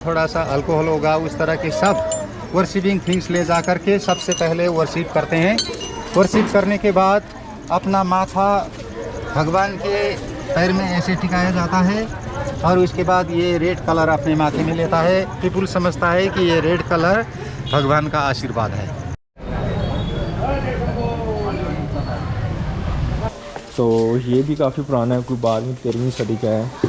थोड़ा सा अल्कोहल होगा, उस तरह के सब वर्शिपिंग थिंग्स ले जा करके सबसे पहले वर्शिप करते हैं। वर्शिप करने के बाद अपना माथा भगवान के पैर में ऐसे टिकाया जाता है और उसके बाद ये रेड कलर अपने माथे में लेता है। पीपुल समझता है कि ये रेड कलर भगवान का आशीर्वाद है। तो ये भी काफ़ी पुराना है, कोई 12वीं-13वीं सदी का है।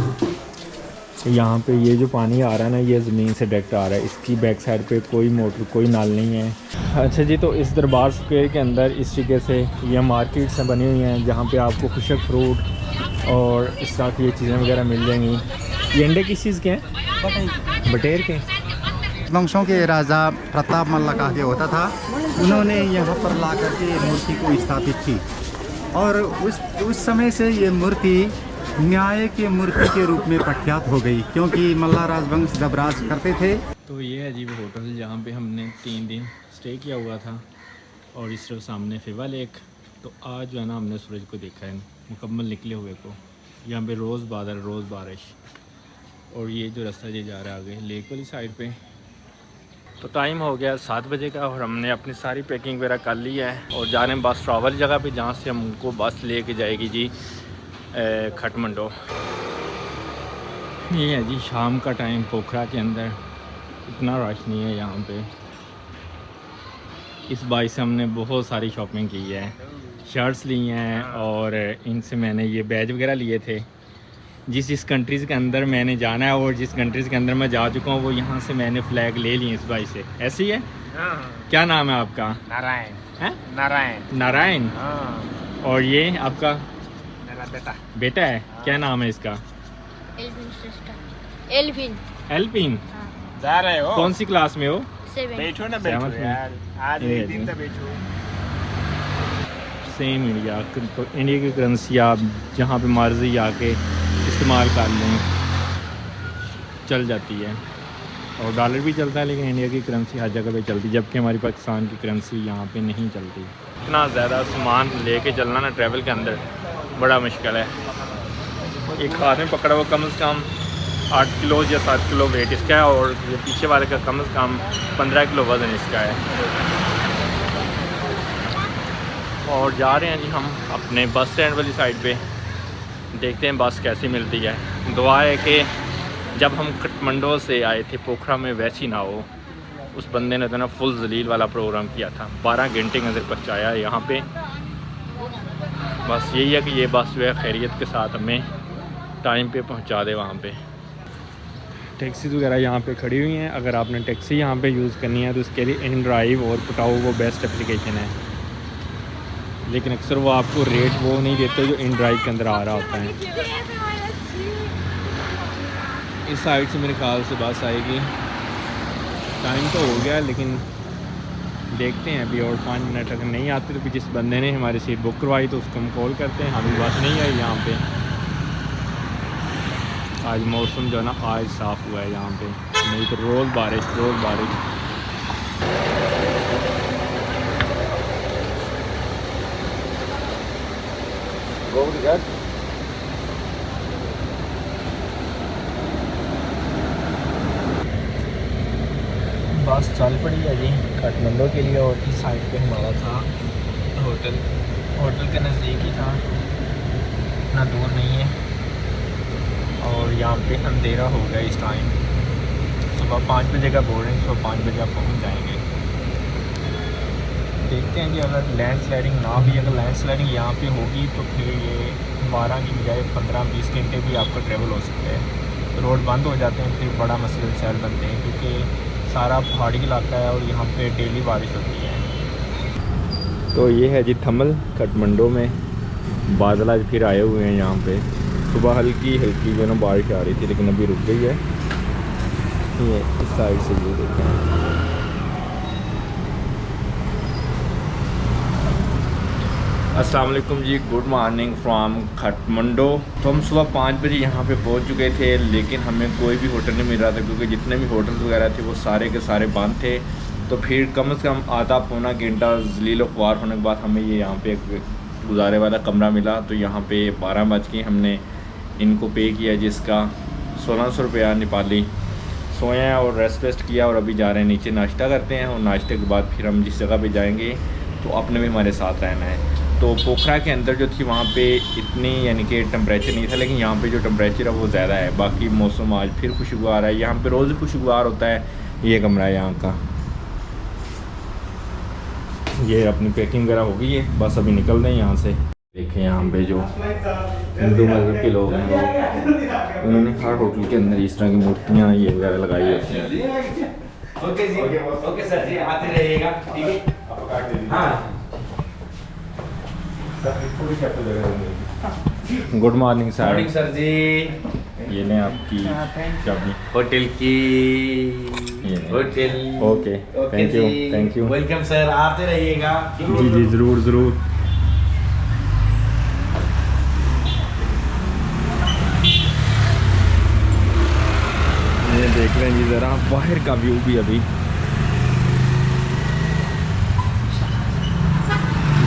यहाँ पे ये जो पानी आ रहा है ना, ये ज़मीन से डायरेक्ट आ रहा है। इसकी बैक साइड पे कोई मोटर, कोई नाल नहीं है। अच्छा जी, तो इस दरबार स्क्वायर के अंदर इस तरीके से ये मार्केट्स बनी हुई हैं जहाँ पे आपको खुशक फ्रूट और इस तरह की ये चीज़ें वगैरह मिल जाएंगी। ये अंडे किस चीज़ के हैं? बटेर के। वंशों के राजा प्रताप मल्ल कहा के होता था, उन्होंने यहाँ पर ला करके मूर्ति को स्थापित की और उस समय से ये मूर्ति न्याय के मूर्ति के रूप में प्रख्यात हो गई, क्योंकि मल्ला राजवंश जब राज करते थे। तो ये है जी वो होटल जहाँ पे हमने 3 दिन स्टे किया हुआ था और इस तरफ सामने फेवा लेक। तो आज जो है ना हमने सूरज को देखा है मुकम्मल निकले हुए को। यहाँ पे रोज़ बादल, रोज़ बारिश, और ये जो रास्ता ये जा रहा है आगे लेक वाली साइड पे। तो टाइम हो गया 7 बजे का और हमने अपनी सारी पैकिंग वगैरह कर ली है और जा रहे हैं बस ट्रैवल जगह पे, जहाँ से हमको बस लेके जाएगी जी खटमंडो। ये है जी शाम का टाइम पोखरा के अंदर, इतना रश नहीं है यहाँ पे। इस बाइक से हमने बहुत सारी शॉपिंग की है, शर्ट्स ली हैं और इनसे मैंने ये बैज वगैरह लिए थे। जिस कंट्रीज़ के अंदर मैंने जाना है और जिस कंट्रीज़ के अंदर मैं जा चुका हूँ वो यहाँ से मैंने फ्लैग ले लिए इस बाइक से। ऐसी है। क्या नाम है आपका? नारायण है। नारायण। नारायण। और ये आपका बेटा है। क्या नाम है इसका? एल्विन। एल्विन। जा रहे हो? कौन सी क्लास में हो? बैठो ना, बैठो यार, आज एक दिन तो बैठो। सेम इंडिया, तो इंडिया की करेंसी आप जहाँ पे मर्जी आके इस्तेमाल कर लें चल जाती है, और डॉलर भी चलता है, लेकिन इंडिया की करेंसी हर जगह पे चलती है, जबकि हमारी पाकिस्तान की करेंसी यहाँ पे नहीं चलती। इतना ज़्यादा सामान लेके चलना ना ट्रैवल के अंदर बड़ा मुश्किल है। एक हाथ में पकड़ा हुआ कम से कम 8 किलो या 7 किलो वेट इसका है, और ये पीछे वाले का कम से कम 15 किलो वज़न इसका है। और जा रहे हैं जी हम अपने बस स्टैंड वाली साइड पे, देखते हैं बस कैसी मिलती है। दुआ है कि जब हम काठमांडू से आए थे पोखरा में वैसी ना हो। उस बंदे ने तो ना फुल जलील वाला प्रोग्राम किया था, 12 घंटे के अंदर पहुँचाया है यहाँ पे। बस यही है कि ये बस जो है खैरियत के साथ हमें टाइम पे पहुँचा दे वहाँ पे। टैक्सी वगैरह यहाँ पे खड़ी हुई हैं। अगर आपने टैक्सी यहाँ पे यूज़ करनी है तो उसके लिए इन ड्राइव और पटाओ वो बेस्ट एप्लीकेशन है, लेकिन अक्सर वो आपको रेट वो नहीं देते जो इन ड्राइव के अंदर आ रहा होता है। इस साइड से मेरे ख्याल से बस आएगी। टाइम तो हो गया लेकिन देखते हैं अभी, और 5 मिनट अगर नहीं आते तो फिर जिस बंदे ने हमारी सीट बुक करवाई तो उसको हम कॉल करते हैं। अभी बस नहीं आई यहाँ पे। आज मौसम जो है ना आज साफ़ हुआ है यहाँ पे, नहीं तो रोज़ बारिश, रोज़ बारिश। बस चल पड़ी है जी काठमांडू के लिए, और इस साइड पे हमारा था होटल के नज़दीक ही था, इतना दूर नहीं है। और यहाँ पे अंधेरा हो गया इस टाइम, सुबह 5 बजे का बोर्डिंग, तो 5 बजे आप पहुँच जाएंगे। देखते हैं कि अगर लैंड स्लाइडिंग ना भी, अगर लैंड स्लाइडिंग यहाँ पे होगी तो फिर ये 12 की बजाय 15-20 घंटे भी आपका ट्रैवल हो सकता है। रोड बंद हो जाते हैं, फिर बड़ा मसला सैल बनते हैं, क्योंकि सारा पहाड़ी इलाका है और यहाँ पे डेली बारिश होती है। तो ये है जी थमल काठमांडू में, बादल आज फिर आए हुए हैं यहाँ पे। सुबह हल्की हल्की जो ना बारिश आ रही थी लेकिन अभी रुक गई है। ये इस साइड से ये देखें, अस्सलाम वालेकुम जी, गुड मॉर्निंग फ्रॉम काठमांडू। तो हम सुबह 5 बजे यहाँ पे पहुँच चुके थे, लेकिन हमें कोई भी होटल नहीं मिल रहा था, क्योंकि जितने भी होटल्स वगैरह थे वो सारे के सारे बंद थे। तो फिर कम से कम आधा पौना घंटा जलील ख्वार होने के बाद हमें ये यहाँ पे एक गुजारे वाला कमरा मिला। तो यहाँ पे 12 बज के हमने इनको पे किया, जिसका 1600 रुपया नेपाली, सोए हैं और रेस्ट वेस्ट किया और अभी जा रहे हैं नीचे, नाश्ता करते हैं और नाश्ते के बाद फिर हम जिस जगह पे जाएंगे तो अपने भी हमारे साथ रहना है। तो पोखरा के अंदर जो थी वहाँ पे इतनी यानी कि टेम्परेचर नहीं था, लेकिन यहाँ पे जो टेम्परेचर है वो ज़्यादा है। बाकी मौसम आज फिर खुशगवार है, यहाँ पे रोज़ खुशगवार होता है। ये कमरा है यहाँ का। ये अपनी पैकिंग वगैरह हो गई है, बस अभी निकल दें यहाँ से। देखें यहाँ पे जो हिंदू मज़हब के लोग हैं वो उन्होंने हर होटल के अंदर इस तरह की मूर्तियाँ ये वगैरह लगाई होती हैं। ओके जी, ओके सर जी, आते रहिएगा, ठीक है। हाँ good morning sir. Morning sir जी। ये लें आपकी चाबी होटल की। Hotel okay, thank you thank you. Welcome sir, आते रहिएगा। जी जी ज़रूर ज़रूर। ये देख लें जी ज़रा बाहर का व्यू भी। अभी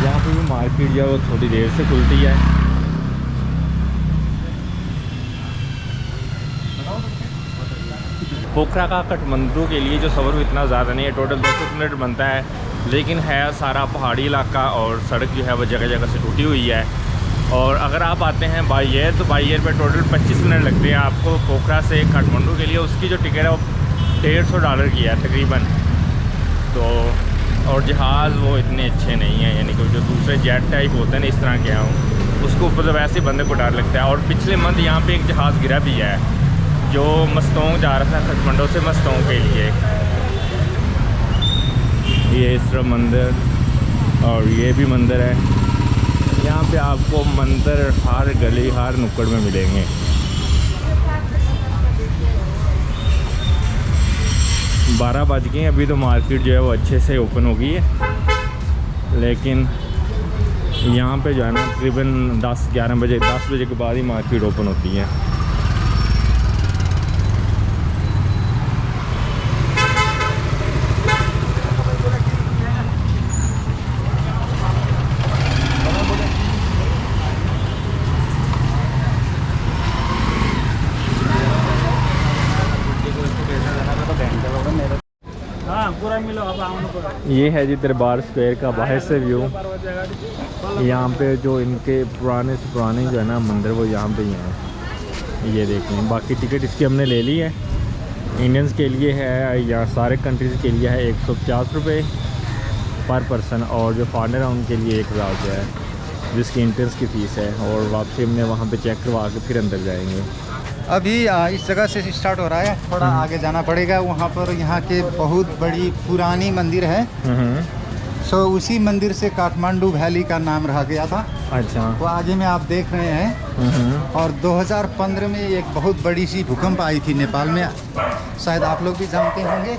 यहाँ पे भी मार्केट जो है वो थोड़ी देर से खुलती है। पोखरा का काठमांडू के लिए जो सफ़र इतना ज़्यादा नहीं है, टोटल 200 मिनट बनता है, लेकिन है सारा पहाड़ी इलाका और सड़क जो है वो जगह जगह से टूटी हुई है। और अगर आप आते हैं बाई एयर तो बाई एयर पर टोटल 25 मिनट लगते हैं आपको पोखरा से काठमांडू के लिए। उसकी जो टिकट है वो $150 की है तकरीबन। तो और जहाज़ वो इतने अच्छे नहीं हैं, यानी कि जो दूसरे जेट टाइप होते हैं ना इस तरह के हैं, उसको ऊपर तो वैसे ही बंदे को डर लगता है। और पिछले मंथ यहाँ पे एक जहाज़ गिरा भी है जो मस्तोंग जा रहा था, काठमांडू से मस्तोंग के लिए। ये इस तरह मंदिर और ये भी मंदिर है। यहाँ पे आपको मंदिर हर गली हर नुक्कड़ में मिलेंगे। बारह बज गए, अभी तो मार्केट जो है वो अच्छे से ओपन हो गई है, लेकिन यहाँ पे जो है ना तकरीबन 10-11 बजे 10 बजे के बाद ही मार्केट ओपन होती है। ये है जी दरबार स्क्वायर का बाहर से व्यू। यहाँ पे जो इनके पुराने से पुराने जो है ना मंदिर वो यहाँ पे ही हैं। ये देखें, बाकी टिकट इसकी हमने ले ली है। इंडियंस के लिए है या सारे कंट्रीज़ के लिए है 150 रुपये पर पर्सन, और जो फॉरेनर हैं उनके लिए 1000 रुपये है जिसकी एंट्रेंस की फ़ीस है। और वापसी हमने वहाँ पे चेक करवा के फिर अंदर जाएंगे। अभी इस जगह से स्टार्ट हो रहा है, थोड़ा आगे जाना पड़ेगा। वहाँ पर यहाँ के बहुत बड़ी पुरानी मंदिर है। सो उसी मंदिर से काठमांडू वैली का नाम रहा गया था। अच्छा, वो आगे में आप देख रहे हैं। और 2015 में एक बहुत बड़ी सी भूकंप आई थी नेपाल में, शायद आप लोग भी जानते होंगे।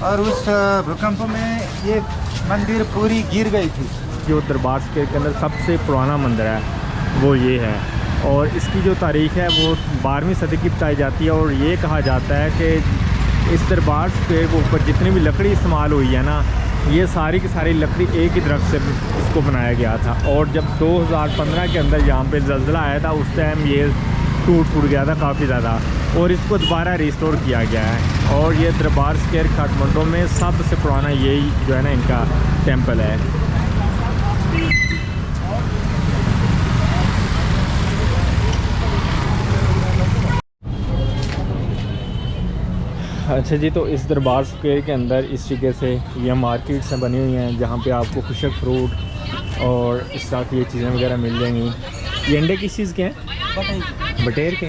और उस भूकंप में ये मंदिर पूरी गिर गई थी। जो दरबार स्क्वायर के अंदर सबसे पुराना मंदिर है वो ये है, और इसकी जो तारीख़ है वो 12वीं सदी की बताई जाती है। और ये कहा जाता है कि इस दरबार स्क्वायर के ऊपर जितनी भी लकड़ी इस्तेमाल हुई है ना, ये सारी की सारी लकड़ी एक ही दरख्त से इसको बनाया गया था। और जब 2015 के अंदर यहाँ पे ज़लज़ला आया था उस टाइम ये टूट गया था काफ़ी ज़्यादा, और इसको दोबारा रिस्टोर किया गया है। और ये दरबार स्क्वायर काठमांडू में सबसे पुराना यही जो है ना इनका टेंपल है। अच्छा जी, तो इस दरबार स्क्वायर के अंदर इस तरीके से ये मार्केट्स बनी हुई हैं जहाँ पे आपको खुशक फ्रूट और इस तरह की ये चीज़ें वगैरह मिल जाएंगी। ये अंडे किस चीज़ के हैं? बटेर के।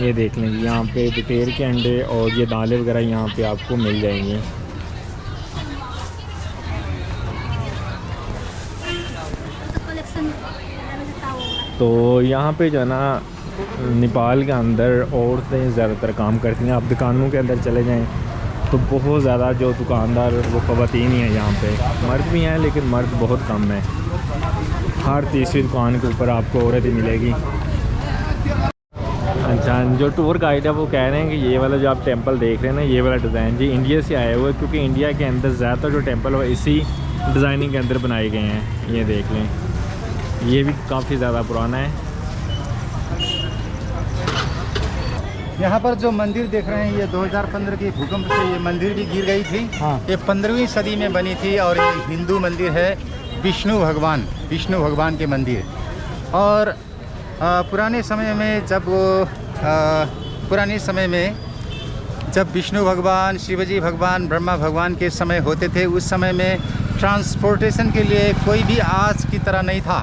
ये देख लें यहाँ पे बटेर के अंडे और ये दालें वगैरह यहाँ पे आपको मिल जाएंगी। तो यहाँ पे जो है ना नेपाल के अंदर औरतें ज़्यादातर काम करती हैं। आप दुकानों के अंदर चले जाएं तो बहुत ज़्यादा जो दुकानदार वो ख़वातीन ही हैं। यहाँ पे मर्द भी हैं लेकिन मर्द बहुत कम है। हर तीसरी दुकान के ऊपर आपको औरत ही मिलेगी। अच्छा, जो टूर गाइड है वो कह रहे हैं कि ये वाला जो आप टेंपल देख रहे हैं ना, ये वाला डिज़ाइन जी इंडिया से आया हुआ है, क्योंकि इंडिया के अंदर ज़्यादातर जो टेंपल है इसी डिज़ाइनिंग के अंदर बनाए गए हैं। ये देख लें, ये भी काफ़ी ज़्यादा पुराना है। यहाँ पर जो मंदिर देख रहे हैं ये 2015 के भूकंप से ये मंदिर भी गिर गई थी। ये 15वीं सदी में बनी थी और ये हिंदू मंदिर है, विष्णु भगवान के मंदिर। और पुराने समय में जब विष्णु भगवान, शिवजी भगवान, ब्रह्मा भगवान के समय होते थे, उस समय में ट्रांसपोर्टेशन के लिए कोई भी आज की तरह नहीं था,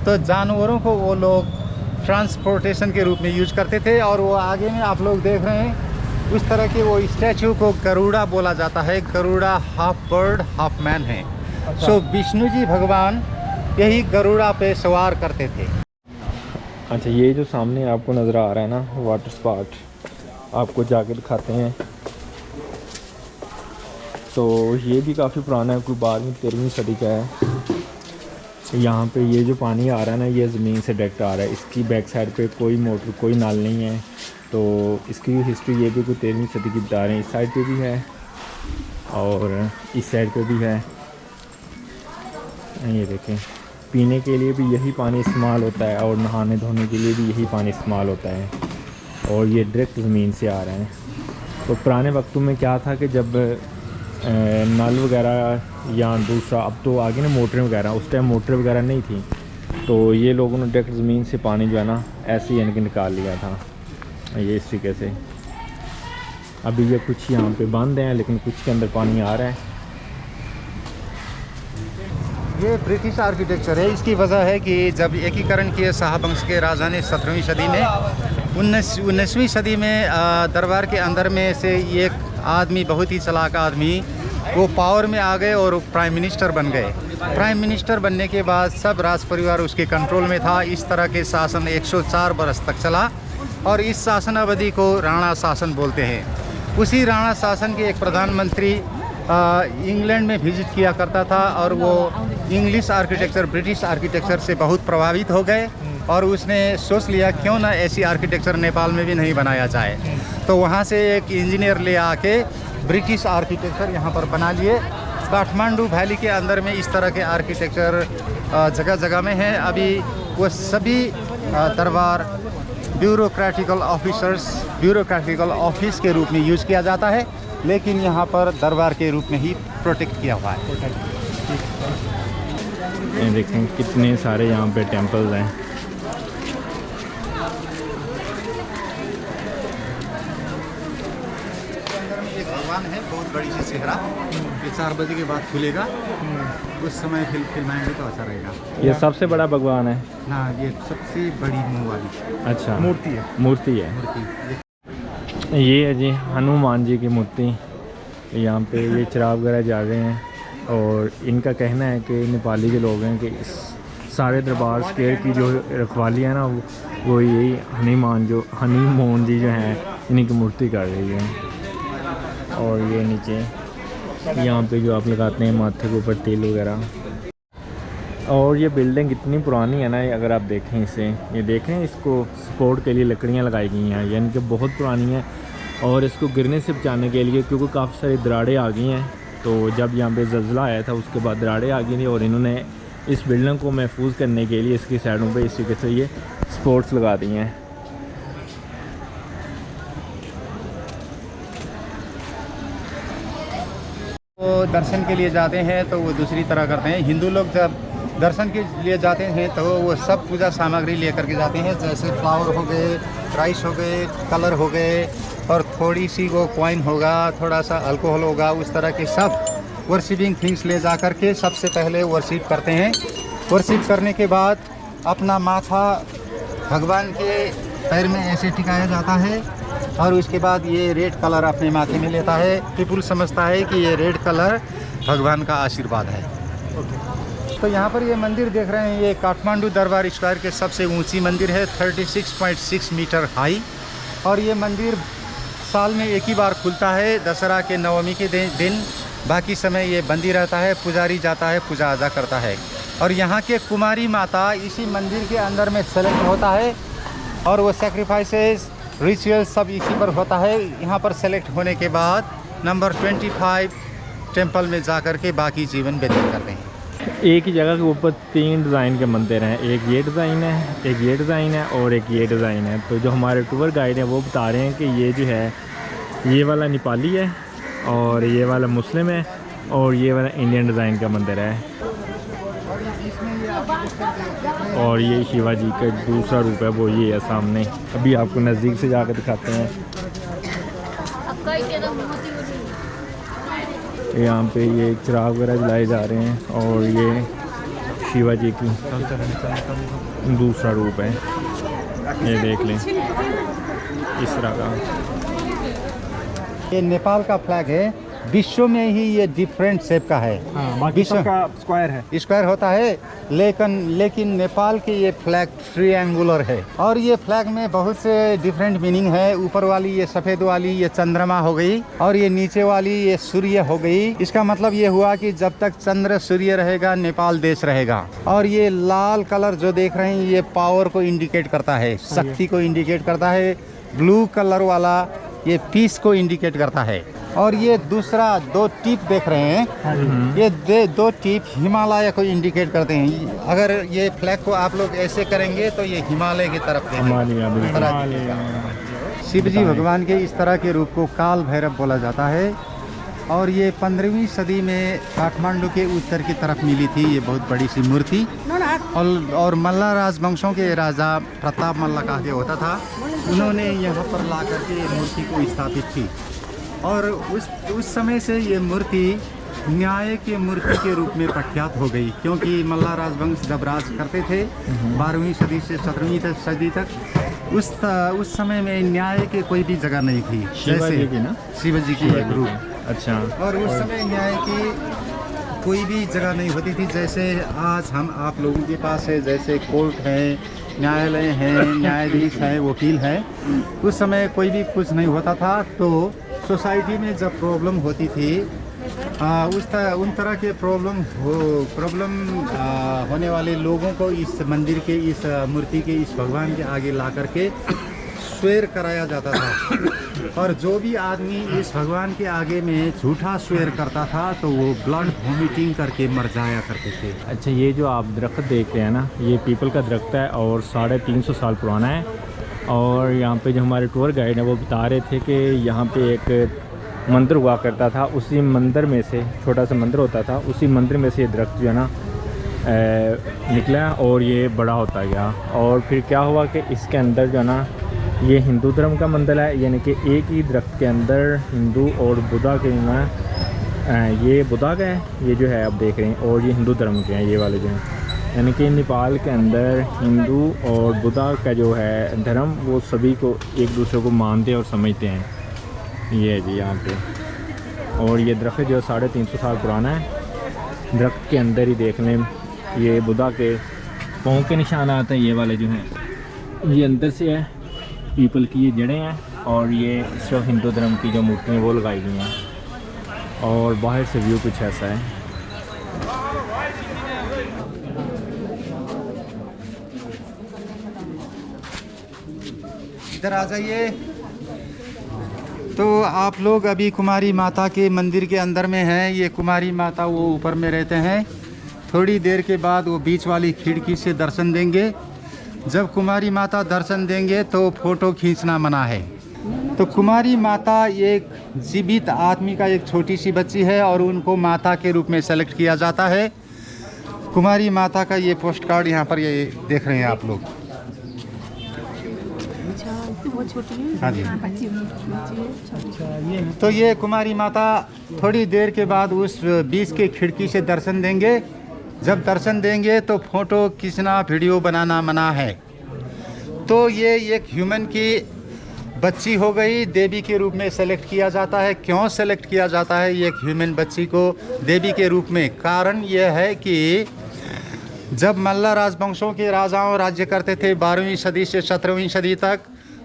तो जानवरों को वो लोग ट्रांसपोर्टेशन के रूप में यूज करते थे। और वो आगे में आप लोग देख रहे हैं उस तरह के वो स्टैचू को गरुड़ा बोला जाता है। Garuda half bird half man है। सो विष्णु जी भगवान यही गरुड़ा पे सवार करते थे। अच्छा, ये जो सामने आपको नज़र आ रहा है ना वाटर स्पॉट, आपको जाके दिखाते हैं। तो ये भी काफ़ी पुराना है, कोई 12वीं 13वीं सदी का है। यहाँ पे ये जो पानी आ रहा है ना, ये ज़मीन से डायरेक्ट आ रहा है। इसकी बैक साइड पे कोई मोटर, कोई नाल नहीं है। तो इसकी हिस्ट्री ये भी कोई 13वीं सदी की बता रहे हैं। इस साइड पे भी है और इस साइड पे भी है। ये देखें, पीने के लिए भी यही पानी इस्तेमाल होता है और नहाने धोने के लिए भी यही पानी इस्तेमाल होता है। और ये डायरेक्ट ज़मीन से आ रहे हैं। तो पुराने वक्तों में क्या था कि जब नल वगैरह या दूसरा, अब तो आगे ना मोटरें वगैरह, उस टाइम मोटर वगैरह नहीं थी, तो ये लोगों ने डायरेक्ट ज़मीन से पानी जो है ना ऐसे ही यानी कि निकाल लिया था। ये इस तरीके से अभी ये कुछ यहाँ पे बंद हैं, लेकिन कुछ के अंदर पानी आ रहा है। ये ब्रिटिश आर्किटेक्चर है। इसकी वजह है कि जब एकीकरण किए शाह वंश के राजा ने 17वीं सदी में, 19वीं सदी में दरबार के अंदर में से एक आदमी, बहुत ही चालाक आदमी, वो पावर में आ गए और प्राइम मिनिस्टर बन गए। प्राइम मिनिस्टर बनने के बाद सब राज परिवार उसके कंट्रोल में था। इस तरह के शासन 104 बरस तक चला और इस शासन अवधि को राणा शासन बोलते हैं। उसी राणा शासन के एक प्रधानमंत्री इंग्लैंड में विजिट किया करता था और वो इंग्लिश आर्किटेक्चर, ब्रिटिश आर्किटेक्चर से बहुत प्रभावित हो गए और उसने सोच लिया क्यों ना ऐसी आर्किटेक्चर नेपाल में भी नहीं बनाया जाए। तो वहाँ से एक इंजीनियर ले आके ब्रिटिश आर्किटेक्चर यहाँ पर बना लिए। काठमांडू वैली के अंदर में इस तरह के आर्किटेक्चर जगह जगह में है। अभी वो सभी दरबार ब्यूरोक्रेटिकल ऑफिस के रूप में यूज़ किया जाता है, लेकिन यहाँ पर दरबार के रूप में ही प्रोटेक्ट किया हुआ है। ये देखें कितने सारे यहाँ पे टेम्पल्स हैं। एक भगवान है, बहुत बड़ी सी चेहरा। ये 4 बजे के बाद खुलेगा, उस समय फिल्माएंगे तो अच्छा रहेगा। ये सबसे बड़ा भगवान है ना, ये सबसे बड़ी मुँह वाली अच्छा मूर्ति है। ये है जी हनुमान जी की मूर्ति। यहाँ पे ये चिराग वगैरह जा रहे हैं और इनका कहना है कि नेपाली के लोग हैं कि इस सारे दरबार स्क्वायर की जो रखवाली है ना, वो यही हनीमोन जी जो हैं इन्हीं की मूर्ति कर रही है। और ये नीचे यहाँ पे जो आप लगाते हैं माथे के ऊपर तेल वगैरह। और ये बिल्डिंग इतनी पुरानी है ना, अगर आप देखें इसे, ये देखें, इसको सपोर्ट के लिए लकड़ियाँ लगाई गई हैं, यानी कि बहुत पुरानी है। और इसको गिरने से बचाने के लिए, क्योंकि काफ़ी सारी दरारें आ गई हैं, तो जब यहाँ पे ज़लज़ला आया था उसके बाद दरारें आ गई थी और इन्होंने इस बिल्डिंग को महफूज करने के लिए इसकी साइडों पे इस तरीके से ये सपोर्ट्स लगा दी हैं। वो दर्शन के लिए जाते हैं तो वो दूसरी तरह करते हैं। हिंदू लोग जब दर्शन के लिए जाते हैं तो वो सब पूजा सामग्री लेकर के जाते हैं, जैसे फ्लावर हो गए, राइस हो गए, कलर हो गए और थोड़ी सी वो कॉइन होगा, थोड़ा सा अल्कोहल होगा, उस तरह के सब वर्शिपिंग थिंग्स ले जा कर के सबसे पहले वर्शिप करते हैं। वर्शिप करने के बाद अपना माथा भगवान के पैर में ऐसे टिकाया जाता है और उसके बाद ये रेड कलर अपने माथे में लेता है। पीपुल समझता है कि ये रेड कलर भगवान का आशीर्वाद है। तो यहाँ पर ये मंदिर देख रहे हैं, ये काठमांडू दरबार स्क्वायर के सबसे ऊंची मंदिर है, 36.6 मीटर हाई। और ये मंदिर साल में एक ही बार खुलता है, दशहरा के नवमी के दिन। बाकी समय ये बंद ही रहता है। पुजारी जाता है, पूजा अदा करता है। और यहाँ के कुमारी माता इसी मंदिर के अंदर में सेलेक्ट होता है और वो सेक्रीफाइसेस, रिचुअल सब इसी पर होता है। यहाँ पर सेलेक्ट होने के बाद नंबर 25 टेम्पल में जा कर के बाकी जीवन व्यतीत करते हैं। एक ही जगह के ऊपर 3 डिज़ाइन के मंदिर हैं, एक ये डिज़ाइन है, एक ये डिज़ाइन है और एक ये डिज़ाइन है। तो जो हमारे टूर गाइड हैं वो बता रहे हैं कि ये जो है ये वाला नेपाली है और ये वाला मुस्लिम है और ये वाला इंडियन डिज़ाइन का मंदिर है। और ये शिवाजी का दूसरा रूप है, वो ये है सामने। अभी आपको नज़दीक से जाकर दिखाते हैं। यहाँ पे ये चिराग वगैरह जलाए जा रहे हैं और ये शिवाजी की दूसरा रूप है, ये देख लें इस तरह का। ये नेपाल का फ्लैग है, विश्व में ही ये डिफरेंट शेप का है। बाकी सबका स्क्वायर है। स्क्वायर होता है, लेकिन नेपाल की ये फ्लैग ट्रायंगुलर है। और ये फ्लैग में बहुत से डिफरेंट मीनिंग है। ऊपर वाली ये सफ़ेद वाली ये चंद्रमा हो गई और ये नीचे वाली ये सूर्य हो गई। इसका मतलब ये हुआ कि जब तक चंद्र सूर्य रहेगा नेपाल देश रहेगा। और ये लाल कलर जो देख रहे हैं ये पावर को इंडिकेट करता है, शक्ति को इंडिकेट करता है। ब्लू कलर वाला ये पीस को इंडिकेट करता है। और ये दूसरा 2 टिप देख रहे हैं, ये 2 टिप हिमालय को इंडिकेट करते हैं। अगर ये फ्लैग को आप लोग ऐसे करेंगे तो ये हिमालय की तरफ शिव जी भगवान के इस तरह के रूप को काल भैरव बोला जाता है। और ये 15वीं सदी में काठमांडू के उत्तर की तरफ मिली थी ये बहुत बड़ी सी मूर्ति। और मल्ला राजवंशों के राजा प्रताप मल्ला कहा के होता था, उन्होंने यहाँ पर ला करके मूर्ति को स्थापित की। और उस समय से ये मूर्ति न्याय के मूर्ति के रूप में प्रख्यात हो गई, क्योंकि मल्ला राजवंश जब राज करते थे 12वीं सदी से 17वीं सदी तक, उस समय में न्याय के कोई भी जगह नहीं थी। शिवाजी की ना, शिवाजी की एक रूप। अच्छा। और उस समय न्याय की कोई भी जगह नहीं होती थी, जैसे आज हम आप लोगों के पास है, जैसे कोर्ट है, न्यायालय है, न्यायाधीश है, वकील है। उस समय कोई भी कुछ नहीं होता था। तो सोसाइटी में जब प्रॉब्लम होती थी उन तरह के प्रॉब्लम होने वाले लोगों को इस मंदिर के इस मूर्ति के इस भगवान के आगे ला करके स्वेर कराया जाता था। और जो भी आदमी इस भगवान के आगे में झूठा स्वेर करता था तो वो ब्लड वॉमिटिंग करके मर जाया करते थे। अच्छा, ये जो आप दरख्त देख रहे हैं ना, ये पीपल का दरख्त है और 350 साल पुराना है। और यहाँ पे जो हमारे टूर गाइड हैं वो बता रहे थे कि यहाँ पे एक मंदिर हुआ करता था, उसी मंदिर में से छोटा सा मंदिर होता था, उसी मंदिर में से ये दरख्त जो है ना निकला और ये बड़ा होता गया। और फिर क्या हुआ कि इसके अंदर जो है ना ये हिंदू धर्म का मंदिर है, यानी कि एक ही दरख्त के अंदर हिंदू और बुद्धा के ना, ये बुद्धा का है, ये जो है आप देख रहे हैं, और ये हिंदू धर्म के हैं ये वाले जो हैं। यानी कि नेपाल के अंदर हिंदू और बुद्धा का जो है धर्म वो सभी को एक दूसरे को मानते और समझते हैं। ये है जी यहाँ पे। और ये दरख्त जो 350 साल पुराना है। दरख्त के अंदर ही देख लें ये बुद्धा के पाँव के निशान आते हैं, ये वाले जो हैं ये अंदर से है, पीपल की ये जड़ें हैं। और ये सिर्फ हिंदू धर्म की जो मूर्तियाँ वो लगाई गई हैं। और बाहर से व्यू कुछ ऐसा है। इधर आ जाइए। तो आप लोग अभी कुमारी माता के मंदिर के अंदर में हैं। ये कुमारी माता वो ऊपर में रहते हैं। थोड़ी देर के बाद वो बीच वाली खिड़की से दर्शन देंगे। जब कुमारी माता दर्शन देंगे तो फ़ोटो खींचना मना है। तो कुमारी माता एक जीवित आदमी का एक छोटी सी बच्ची है और उनको माता के रूप में सेलेक्ट किया जाता है। कुमारी माता का ये पोस्ट कार्ड यहाँ पर ये देख रहे हैं आप लोग। हाँ जी। तो ये कुमारी माता थोड़ी देर के बाद उस बीच के खिड़की से दर्शन देंगे। जब दर्शन देंगे तो फ़ोटो खींचना वीडियो बनाना मना है। तो ये एक ह्यूमन की बच्ची हो गई, देवी के रूप में सेलेक्ट किया जाता है। क्यों सेलेक्ट किया जाता है एक ह्यूमन बच्ची को देवी के रूप में? कारण यह है कि जब मल्ला राजवंशों के राजाओं राज्य करते थे 12वीं सदी से 17वीं सदी तक,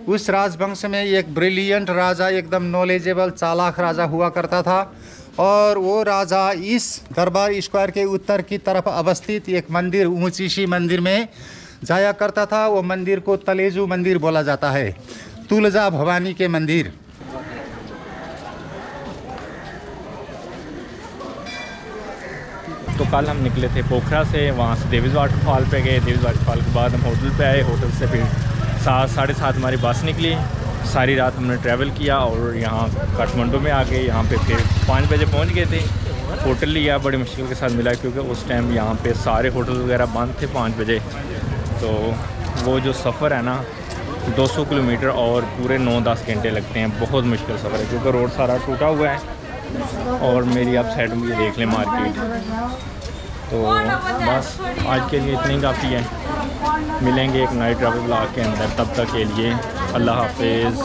उस राजवंश में एक ब्रिलियंट राजा, एकदम नॉलेजेबल चालाक राजा हुआ करता था। और वो राजा इस दरबार स्क्वायर के उत्तर की तरफ अवस्थित एक मंदिर, ऊंची सी मंदिर में जाया करता था। वो मंदिर को तलेजू मंदिर बोला जाता है, तुलजा भवानी के मंदिर। तो कल हम निकले थे पोखरा से, वहाँ से देवीज़ वाटरफॉल पे गए। देवीज़ वाटरफॉल के बाद हम होटल पे आए। होटल से फिर 7 साढ़े 7 हमारी बस निकली। सारी रात हमने ट्रैवल किया और यहाँ काठमांडू में आ गए। यहाँ पे फिर 5 बजे पहुँच गए थे। होटल लिया, बड़ी मुश्किल के साथ मिला क्योंकि उस टाइम यहाँ पे सारे होटल वगैरह बंद थे 5 बजे। तो वो जो सफ़र है ना 200 किलोमीटर और पूरे 9-10 घंटे लगते हैं। बहुत मुश्किल सफ़र है क्योंकि रोड सारा टूटा हुआ है। और मेरी आप साइड में ये देख लें मार्केट। तो बस आज के लिए इतनी काफ़ी है। मिलेंगे एक नाइट ट्रैवल ब्लॉग के अंदर, तब तक के लिए अल्लाह हाफिज़।